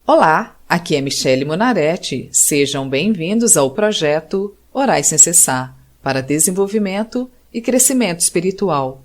Olá, aqui é Michele Monaretti. Sejam bem-vindos ao projeto Orai Sem Cessar, para desenvolvimento e crescimento espiritual.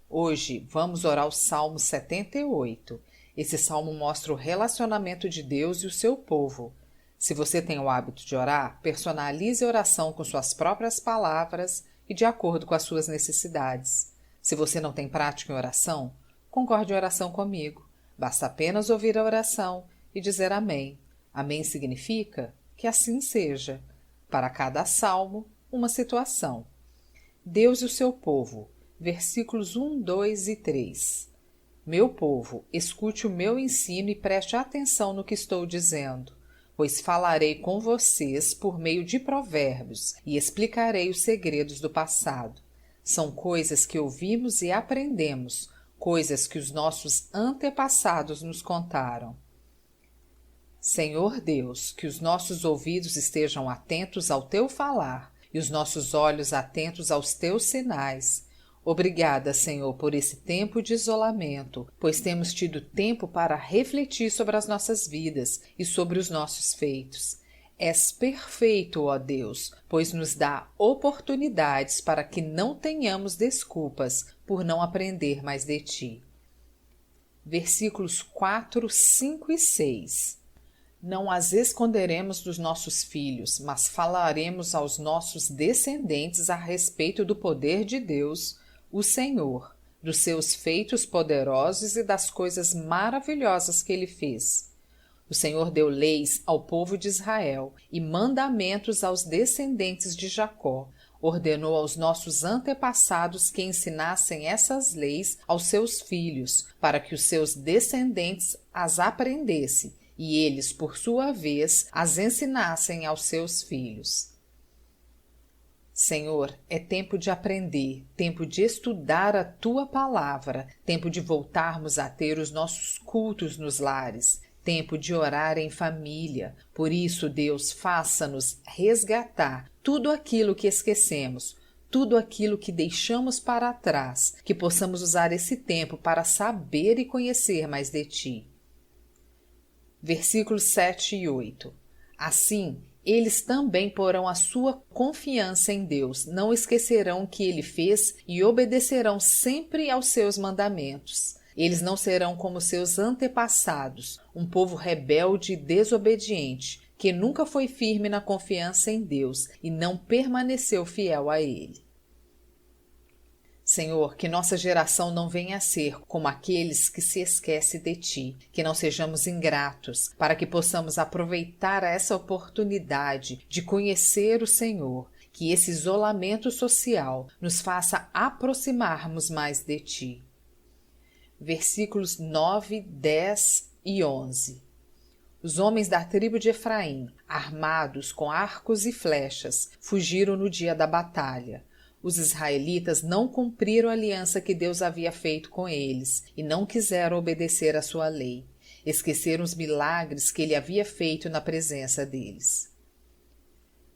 Hoje vamos orar o Salmo 78. Esse salmo mostra o relacionamento de Deus e o seu povo. Se você tem o hábito de orar, personalize a oração com suas próprias palavras e de acordo com as suas necessidades. Se você não tem prática em oração, concorde em oração comigo. Basta apenas ouvir a oração e dizer amém. Amém significa que assim seja. Para cada salmo, uma situação. Deus e o seu povo. Versículos 1, 2 e 3. Meu povo, escute o meu ensino e preste atenção no que estou dizendo, pois falarei com vocês por meio de provérbios e explicarei os segredos do passado. São coisas que ouvimos e aprendemos, coisas que os nossos antepassados nos contaram. Senhor Deus, que os nossos ouvidos estejam atentos ao teu falar e os nossos olhos atentos aos teus sinais. Obrigada, Senhor, por esse tempo de isolamento, pois temos tido tempo para refletir sobre as nossas vidas e sobre os nossos feitos. És perfeito, ó Deus, pois nos dá oportunidades para que não tenhamos desculpas por não aprender mais de ti. Versículos 4, 5 e 6. Não as esconderemos dos nossos filhos, mas falaremos aos nossos descendentes a respeito do poder de Deus, o Senhor, dos seus feitos poderosos e das coisas maravilhosas que ele fez. O Senhor deu leis ao povo de Israel e mandamentos aos descendentes de Jacó. Ordenou aos nossos antepassados que ensinassem essas leis aos seus filhos, para que os seus descendentes as aprendessem e eles, por sua vez, as ensinassem aos seus filhos. Senhor, é tempo de aprender, tempo de estudar a Tua palavra, tempo de voltarmos a ter os nossos cultos nos lares, tempo de orar em família. Por isso, Deus, faça-nos resgatar tudo aquilo que esquecemos, tudo aquilo que deixamos para trás, que possamos usar esse tempo para saber e conhecer mais de Ti. Versículos 7 e 8. Assim, eles também porão a sua confiança em Deus, não esquecerão o que Ele fez e obedecerão sempre aos seus mandamentos. Eles não serão como seus antepassados, um povo rebelde e desobediente, que nunca foi firme na confiança em Deus e não permaneceu fiel a Ele. Senhor, que nossa geração não venha a ser como aqueles que se esquecem de Ti, que não sejamos ingratos, para que possamos aproveitar essa oportunidade de conhecer o Senhor, que esse isolamento social nos faça aproximarmos mais de Ti. Versículos 9, 10 e 11. Os homens da tribo de Efraim, armados com arcos e flechas, fugiram no dia da batalha. Os israelitas não cumpriram a aliança que Deus havia feito com eles e não quiseram obedecer à sua lei. Esqueceram os milagres que ele havia feito na presença deles.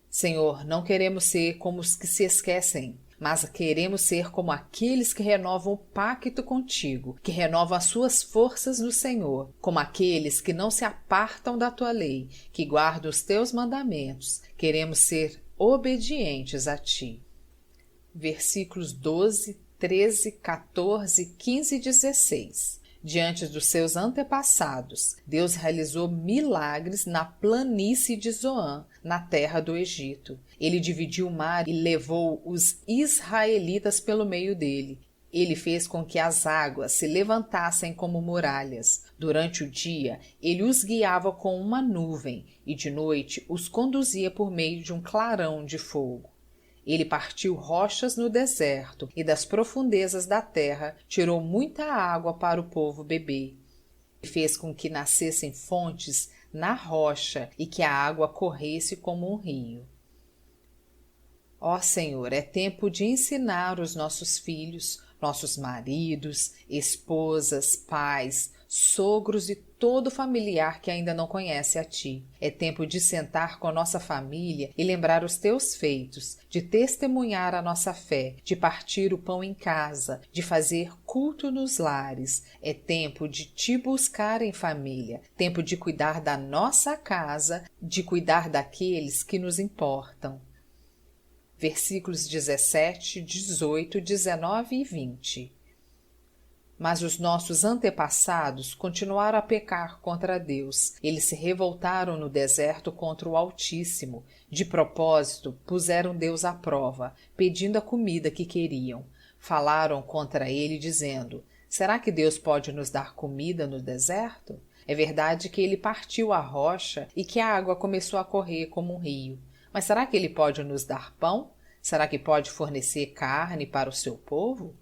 Senhor, não queremos ser como os que se esquecem, mas queremos ser como aqueles que renovam o pacto contigo, que renovam as suas forças no Senhor, como aqueles que não se apartam da tua lei, que guardam os teus mandamentos. Queremos ser obedientes a ti. Versículos 12, 13, 14, 15 e 16. Diante dos seus antepassados, Deus realizou milagres na planície de Zoan, na terra do Egito. Ele dividiu o mar e levou os israelitas pelo meio dele. Ele fez com que as águas se levantassem como muralhas. Durante o dia, ele os guiava com uma nuvem e de noite os conduzia por meio de um clarão de fogo. Ele partiu rochas no deserto e das profundezas da terra tirou muita água para o povo beber. Fez com que nascessem fontes na rocha e que a água corresse como um rio. Ó Senhor, é tempo de ensinar os nossos filhos, nossos maridos, esposas, pais, sogros e todo familiar que ainda não conhece a Ti. É tempo de sentar com nossa família e lembrar os Teus feitos, de testemunhar a nossa fé, de partir o pão em casa, de fazer culto nos lares. É tempo de Te buscar em família, tempo de cuidar da nossa casa, de cuidar daqueles que nos importam. Versículos 17, 18, 19 e 20. Mas os nossos antepassados continuaram a pecar contra Deus. Eles se revoltaram no deserto contra o Altíssimo. De propósito, puseram Deus à prova, pedindo a comida que queriam. Falaram contra ele, dizendo: será que Deus pode nos dar comida no deserto? É verdade que ele partiu a rocha e que a água começou a correr como um rio. Mas será que ele pode nos dar pão? Será que pode fornecer carne para o seu povo?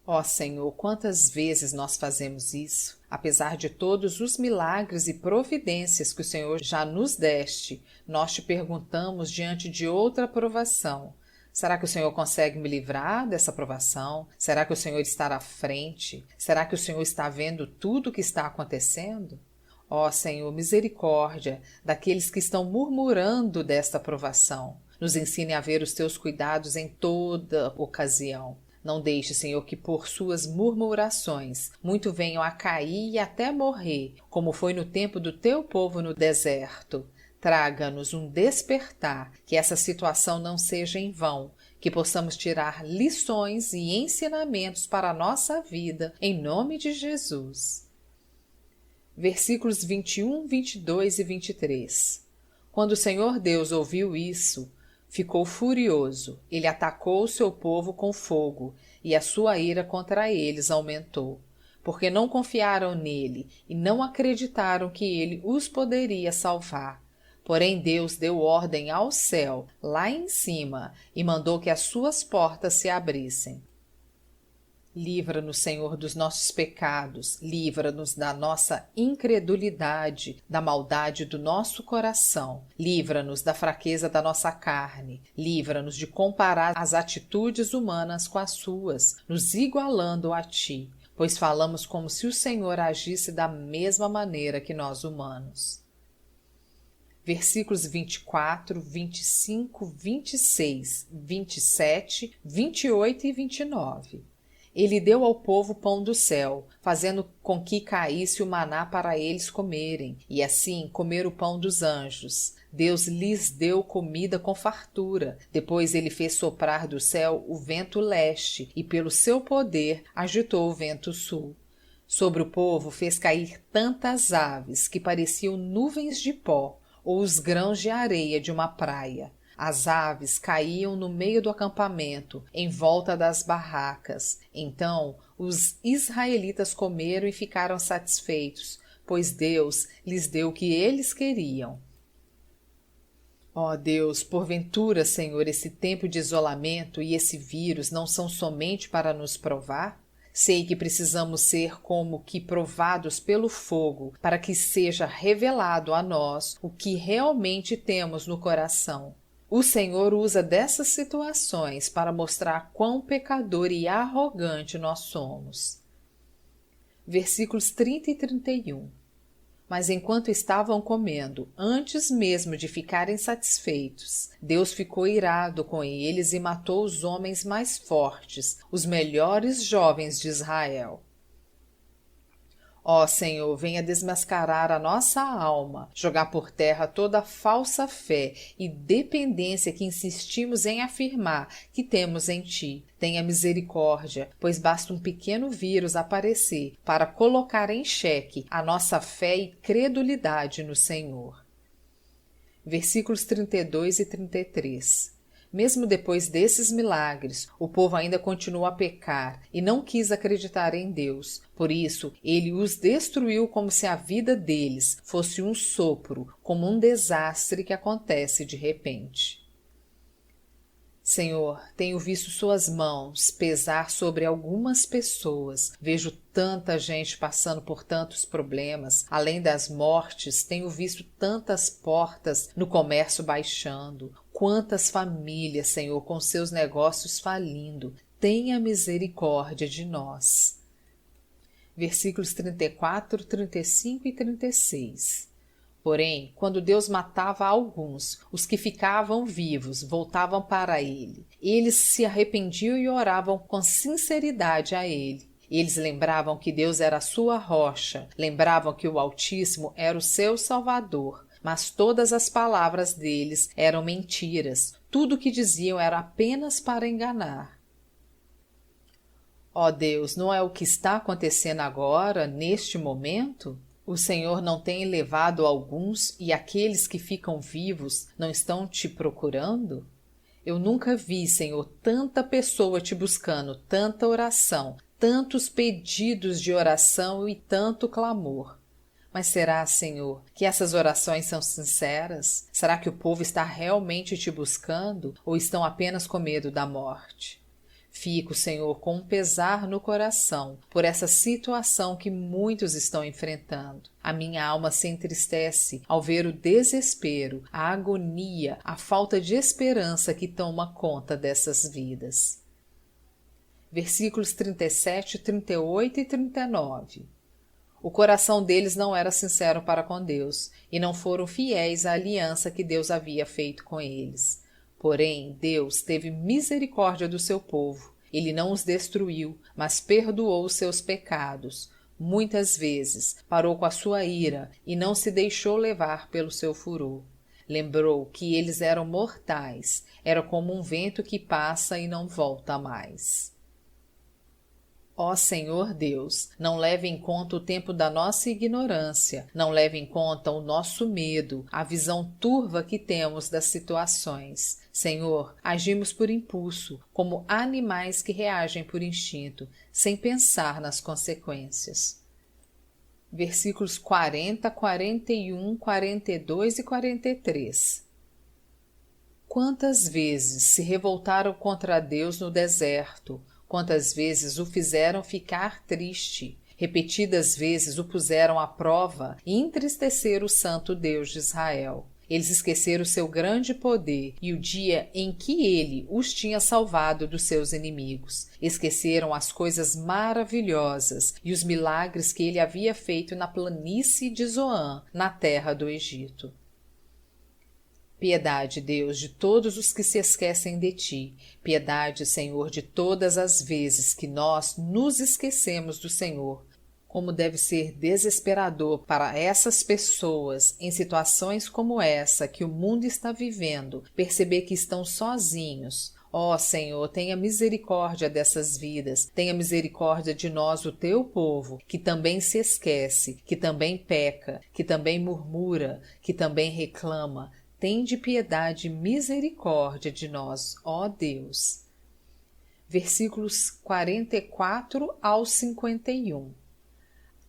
Ó Senhor, quantas vezes nós fazemos isso? Apesar de todos os milagres e providências que o Senhor já nos deste, nós te perguntamos diante de outra provação: será que o Senhor consegue me livrar dessa provação? Será que o Senhor está à frente? Será que o Senhor está vendo tudo o que está acontecendo? Ó Senhor, misericórdia daqueles que estão murmurando desta provação. Nos ensine a ver os teus cuidados em toda ocasião. Não deixe, Senhor, que por suas murmurações muito venham a cair e até morrer, como foi no tempo do teu povo no deserto. Traga-nos um despertar, que essa situação não seja em vão, que possamos tirar lições e ensinamentos para a nossa vida, em nome de Jesus. Versículos 21, 22 e 23. Quando o Senhor Deus ouviu isso, ficou furioso. Ele atacou o seu povo com fogo, e a sua ira contra eles aumentou, porque não confiaram nele e não acreditaram que ele os poderia salvar. Porém Deus deu ordem ao céu, lá em cima, e mandou que as suas portas se abrissem. Livra-nos, Senhor, dos nossos pecados, livra-nos da nossa incredulidade, da maldade do nosso coração, livra-nos da fraqueza da nossa carne, livra-nos de comparar as atitudes humanas com as suas, nos igualando a Ti, pois falamos como se o Senhor agisse da mesma maneira que nós humanos. Versículos 24, 25, 26, 27, 28 e 29. Ele deu ao povo pão do céu, fazendo com que caísse o maná para eles comerem, e assim comer o pão dos anjos. Deus lhes deu comida com fartura. Depois ele fez soprar do céu o vento leste, e pelo seu poder agitou o vento sul. Sobre o povo fez cair tantas aves que pareciam nuvens de pó, ou os grãos de areia de uma praia. As aves caíam no meio do acampamento, em volta das barracas. Então os israelitas comeram e ficaram satisfeitos, pois Deus lhes deu o que eles queriam. Ó Deus, porventura, Senhor, esse tempo de isolamento e esse vírus não são somente para nos provar? Sei que precisamos ser como que provados pelo fogo, para que seja revelado a nós o que realmente temos no coração. O Senhor usa dessas situações para mostrar quão pecador e arrogante nós somos. Versículos 30 e 31. Mas enquanto estavam comendo, antes mesmo de ficarem satisfeitos, Deus ficou irado com eles e matou os homens mais fortes, os melhores jovens de Israel. Ó Senhor, venha desmascarar a nossa alma, jogar por terra toda a falsa fé e dependência que insistimos em afirmar que temos em Ti. Tenha misericórdia, pois basta um pequeno vírus aparecer para colocar em xeque a nossa fé e credulidade no Senhor. Versículos 32 e 33. Mesmo depois desses milagres, o povo ainda continuou a pecar e não quis acreditar em Deus. Por isso, ele os destruiu como se a vida deles fosse um sopro, como um desastre que acontece de repente. Senhor, tenho visto suas mãos pesar sobre algumas pessoas. Vejo tanta gente passando por tantos problemas. Além das mortes, tenho visto tantas portas no comércio baixando. Quantas famílias, Senhor, com seus negócios falindo. Tenha misericórdia de nós. Versículos 34, 35 e 36. Porém, quando Deus matava alguns, os que ficavam vivos voltavam para ele. Eles se arrependiam e oravam com sinceridade a ele. Eles lembravam que Deus era a sua rocha, lembravam que o Altíssimo era o seu Salvador, mas todas as palavras deles eram mentiras, tudo o que diziam era apenas para enganar. Ó Deus, não é o que está acontecendo agora, neste momento? O Senhor não tem levado alguns e aqueles que ficam vivos não estão te procurando? Eu nunca vi, Senhor, tanta pessoa te buscando, tanta oração, tantos pedidos de oração e tanto clamor. Mas será, Senhor, que essas orações são sinceras? Será que o povo está realmente te buscando ou estão apenas com medo da morte? Fico, Senhor, com um pesar no coração por essa situação que muitos estão enfrentando. A minha alma se entristece ao ver o desespero, a agonia, a falta de esperança que toma conta dessas vidas. Versículos 37, 38 e 39. O coração deles não era sincero para com Deus e não foram fiéis à aliança que Deus havia feito com eles. Porém, Deus teve misericórdia do seu povo. Ele não os destruiu, mas perdoou os seus pecados. Muitas vezes parou com a sua ira e não se deixou levar pelo seu furor. Lembrou que eles eram mortais, era como um vento que passa e não volta mais. Ó Senhor Deus, não leve em conta o tempo da nossa ignorância, não leve em conta o nosso medo, a visão turva que temos das situações. Senhor, agimos por impulso, como animais que reagem por instinto, sem pensar nas consequências. Versículos 40, 41, 42 e 43. Quantas vezes se revoltaram contra Deus no deserto, quantas vezes o fizeram ficar triste, repetidas vezes o puseram à prova e entristeceram o santo Deus de Israel. Eles esqueceram o seu grande poder e o dia em que ele os tinha salvado dos seus inimigos. Esqueceram as coisas maravilhosas e os milagres que ele havia feito na planície de Zoan, na terra do Egito. Piedade, Deus, de todos os que se esquecem de ti. Piedade, Senhor, de todas as vezes que nós nos esquecemos do Senhor. Como deve ser desesperador para essas pessoas, em situações como essa que o mundo está vivendo, perceber que estão sozinhos. Ó Senhor, tenha misericórdia dessas vidas, tenha misericórdia de nós, o teu povo, que também se esquece, que também peca, que também murmura, que também reclama. Tende piedade e misericórdia de nós, ó Deus. Versículos 44 ao 51.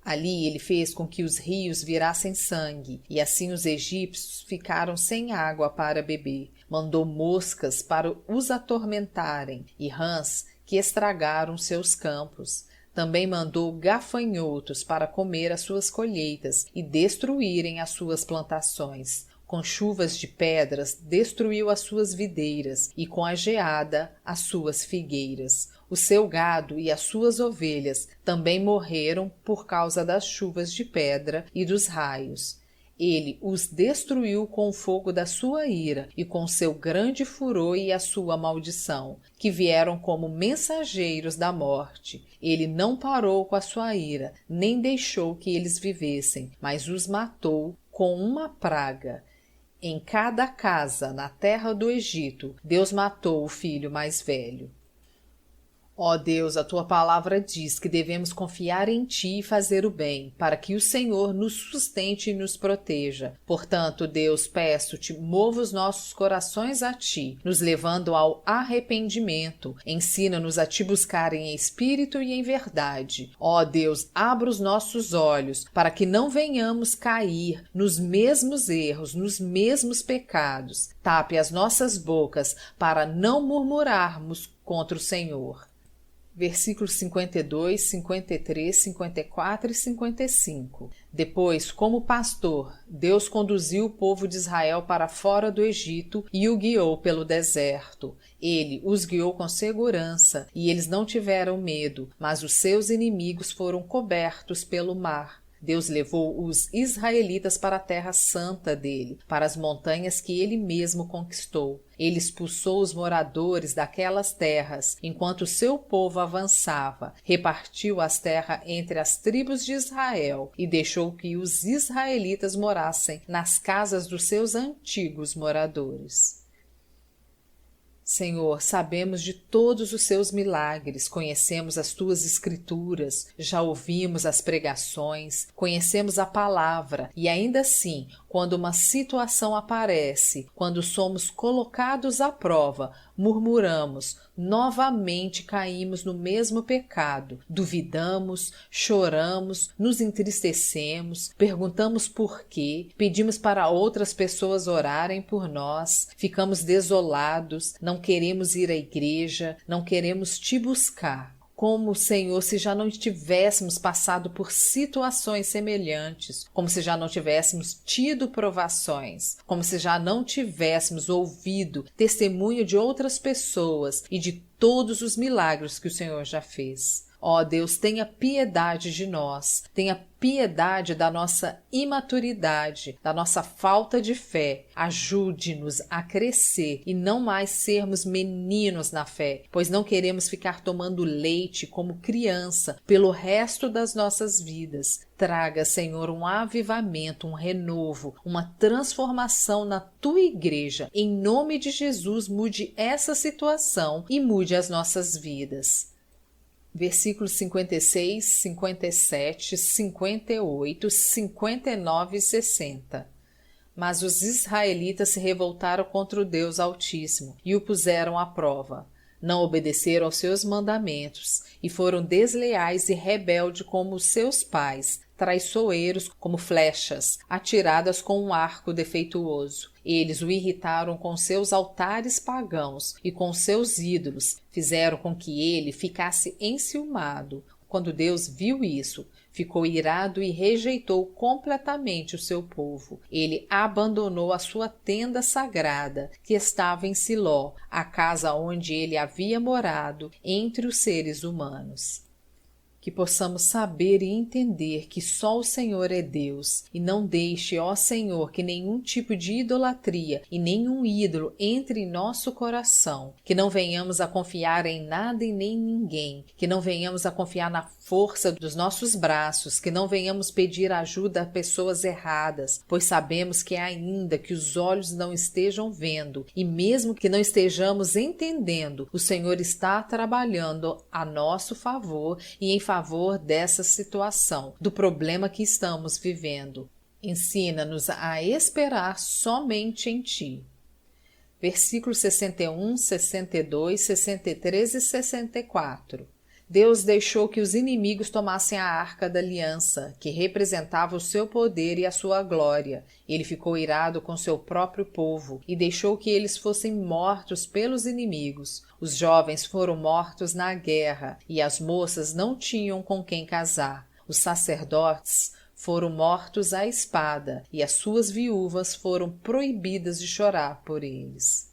Ali ele fez com que os rios virassem sangue, e assim os egípcios ficaram sem água para beber. Mandou moscas para os atormentarem, e rãs que estragaram seus campos. Também mandou gafanhotos para comer as suas colheitas e destruírem as suas plantações. Com chuvas de pedras destruiu as suas videiras e com a geada as suas figueiras. O seu gado e as suas ovelhas também morreram por causa das chuvas de pedra e dos raios. Ele os destruiu com o fogo da sua ira e com seu grande furor e a sua maldição, que vieram como mensageiros da morte. Ele não parou com a sua ira, nem deixou que eles vivessem, mas os matou com uma praga. Em cada casa, na terra do Egito, Deus matou o filho mais velho. Ó Deus, a tua palavra diz que devemos confiar em ti e fazer o bem, para que o Senhor nos sustente e nos proteja. Portanto, Deus, peço-te, mova os nossos corações a ti, nos levando ao arrependimento. Ensina-nos a te buscar em espírito e em verdade. Ó Deus, abra os nossos olhos, para que não venhamos cair nos mesmos erros, nos mesmos pecados. Tape as nossas bocas, para não murmurarmos contra o Senhor. Versículos 52, 53, 54 e 55. Depois, como pastor, Deus conduziu o povo de Israel para fora do Egito e o guiou pelo deserto. Ele os guiou com segurança e eles não tiveram medo, mas os seus inimigos foram cobertos pelo mar. Deus levou os israelitas para a terra santa dele, para as montanhas que ele mesmo conquistou. Ele expulsou os moradores daquelas terras, enquanto o seu povo avançava, repartiu as terras entre as tribos de Israel e deixou que os israelitas morassem nas casas dos seus antigos moradores. Senhor, sabemos de todos os seus milagres, conhecemos as tuas escrituras, já ouvimos as pregações, conhecemos a palavra e ainda assim, quando uma situação aparece, quando somos colocados à prova, murmuramos, novamente caímos no mesmo pecado, duvidamos, choramos, nos entristecemos, perguntamos por quê, pedimos para outras pessoas orarem por nós, ficamos desolados, não queremos ir à igreja, não queremos te buscar. Como, Senhor, se já não tivéssemos passado por situações semelhantes, como se já não tivéssemos tido provações, como se já não tivéssemos ouvido testemunho de outras pessoas e de todos os milagres que o Senhor já fez. Ó Deus, tenha piedade de nós, tenha piedade da nossa imaturidade, da nossa falta de fé. Ajude-nos a crescer e não mais sermos meninos na fé, pois não queremos ficar tomando leite como criança pelo resto das nossas vidas. Traga, Senhor, um avivamento, um renovo, uma transformação na tua igreja. Em nome de Jesus, mude essa situação e mude as nossas vidas. Versículos 56, 57, 58, 59 e 60. Mas os israelitas se revoltaram contra o Deus Altíssimo e o puseram à prova. Não obedeceram aos seus mandamentos e foram desleais e rebeldes como os seus pais, traiçoeiros como flechas, atiradas com um arco defeituoso. Eles o irritaram com seus altares pagãos e com seus ídolos, fizeram com que ele ficasse enciumado. Quando Deus viu isso, ficou irado e rejeitou completamente o seu povo. Ele abandonou a sua tenda sagrada, que estava em Siló, a casa onde ele havia morado entre os seres humanos. Que possamos saber e entender que só o Senhor é Deus, e não deixe, ó Senhor, que nenhum tipo de idolatria e nenhum ídolo entre em nosso coração, que não venhamos a confiar em nada e nem ninguém, que não venhamos a confiar na força dos nossos braços, que não venhamos pedir ajuda a pessoas erradas, pois sabemos que ainda que os olhos não estejam vendo, e mesmo que não estejamos entendendo, o Senhor está trabalhando a nosso favor e em favor dessa situação, do problema que estamos vivendo. Ensina-nos a esperar somente em Ti. Versículos 61, 62, 63 e 64. Deus deixou que os inimigos tomassem a arca da aliança, que representava o seu poder e a sua glória. Ele ficou irado com seu próprio povo e deixou que eles fossem mortos pelos inimigos. Os jovens foram mortos na guerra e as moças não tinham com quem casar. Os sacerdotes foram mortos à espada e as suas viúvas foram proibidas de chorar por eles.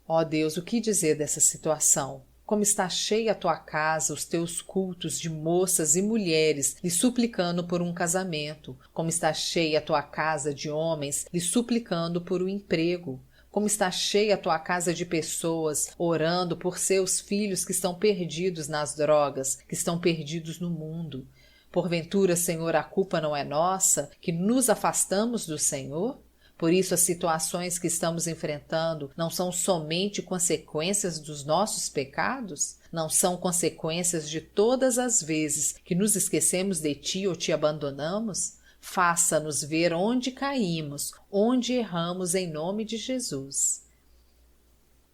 Ó Deus, o que dizer dessa situação? Como está cheia a tua casa, os teus cultos de moças e mulheres lhe suplicando por um casamento. Como está cheia a tua casa de homens lhe suplicando por um emprego. Como está cheia a tua casa de pessoas orando por seus filhos que estão perdidos nas drogas, que estão perdidos no mundo. Porventura, Senhor, a culpa não é nossa, que nos afastamos do Senhor? Por isso, as situações que estamos enfrentando não são somente consequências dos nossos pecados? Não são consequências de todas as vezes que nos esquecemos de Ti ou Te abandonamos? Faça-nos ver onde caímos, onde erramos em nome de Jesus.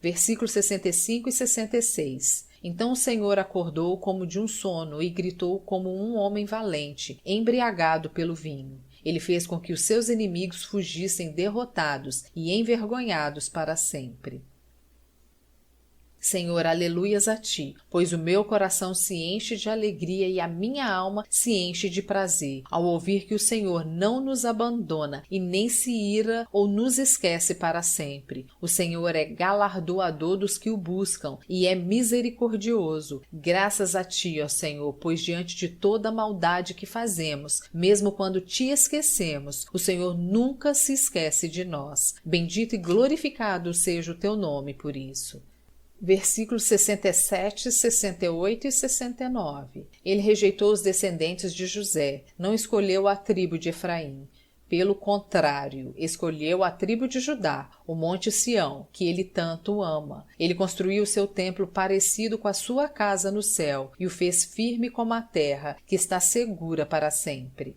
Versículos 65 e 66. Então o Senhor acordou como de um sono e gritou como um homem valente, embriagado pelo vinho. Ele fez com que os seus inimigos fugissem derrotados e envergonhados para sempre. Senhor, aleluias a ti, pois o meu coração se enche de alegria e a minha alma se enche de prazer, ao ouvir que o Senhor não nos abandona e nem se ira ou nos esquece para sempre. O Senhor é galardoador dos que o buscam e é misericordioso. Graças a ti, ó Senhor, pois diante de toda a maldade que fazemos, mesmo quando te esquecemos, o Senhor nunca se esquece de nós. Bendito e glorificado seja o teu nome por isso. Versículos 67, 68 e 69. Ele rejeitou os descendentes de José, não escolheu a tribo de Efraim. Pelo contrário, escolheu a tribo de Judá, o monte Sião, que ele tanto ama. Ele construiu seu templo parecido com a sua casa no céu e o fez firme como a terra, que está segura para sempre.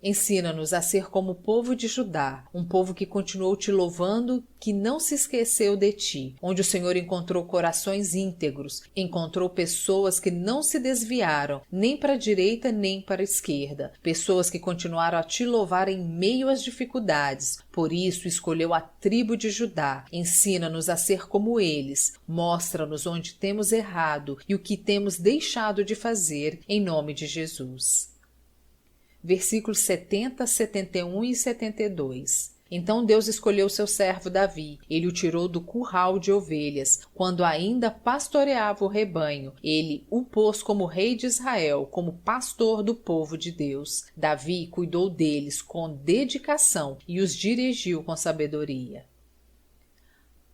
Ensina-nos a ser como o povo de Judá, um povo que continuou te louvando, que não se esqueceu de ti, onde o Senhor encontrou corações íntegros, encontrou pessoas que não se desviaram, nem para a direita nem para a esquerda, pessoas que continuaram a te louvar em meio às dificuldades. Por isso escolheu a tribo de Judá. Ensina-nos a ser como eles, mostra-nos onde temos errado e o que temos deixado de fazer, em nome de Jesus. Versículos 70, 71 e 72. Então Deus escolheu seu servo Davi. Ele o tirou do curral de ovelhas, quando ainda pastoreava o rebanho. Ele o pôs como rei de Israel, como pastor do povo de Deus. Davi cuidou deles com dedicação e os dirigiu com sabedoria.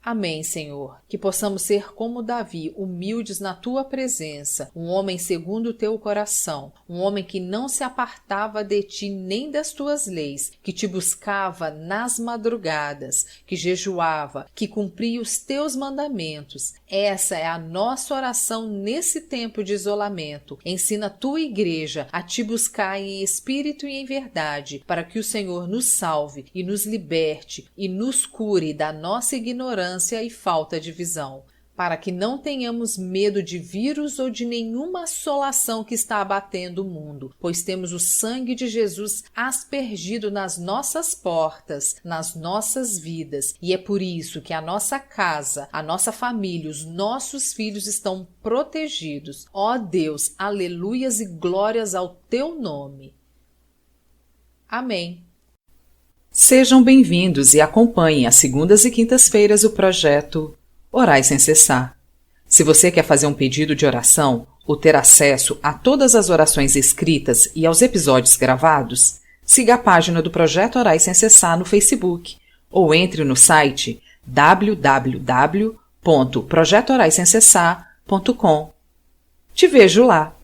Amém, Senhor, que possamos ser como Davi, humildes na tua presença, um homem segundo o teu coração, um homem que não se apartava de ti nem das tuas leis, que te buscava nas madrugadas, que jejuava, que cumpria os teus mandamentos. Essa é a nossa oração nesse tempo de isolamento. Ensina a tua igreja a te buscar em espírito e em verdade, para que o Senhor nos salve e nos liberte e nos cure da nossa ignorância e falta de visão, para que não tenhamos medo de vírus ou de nenhuma assolação que está abatendo o mundo, pois temos o sangue de Jesus aspergido nas nossas portas, nas nossas vidas, e é por isso que a nossa casa, a nossa família, os nossos filhos estão protegidos. Ó Deus, aleluias e glórias ao teu nome. Amém. Sejam bem-vindos e acompanhem às segundas e quintas-feiras o projeto Orai Sem Cessar. Se você quer fazer um pedido de oração ou ter acesso a todas as orações escritas e aos episódios gravados, siga a página do Projeto Orai Sem Cessar no Facebook ou entre no site www.projetoraissemcessar.com. Te vejo lá!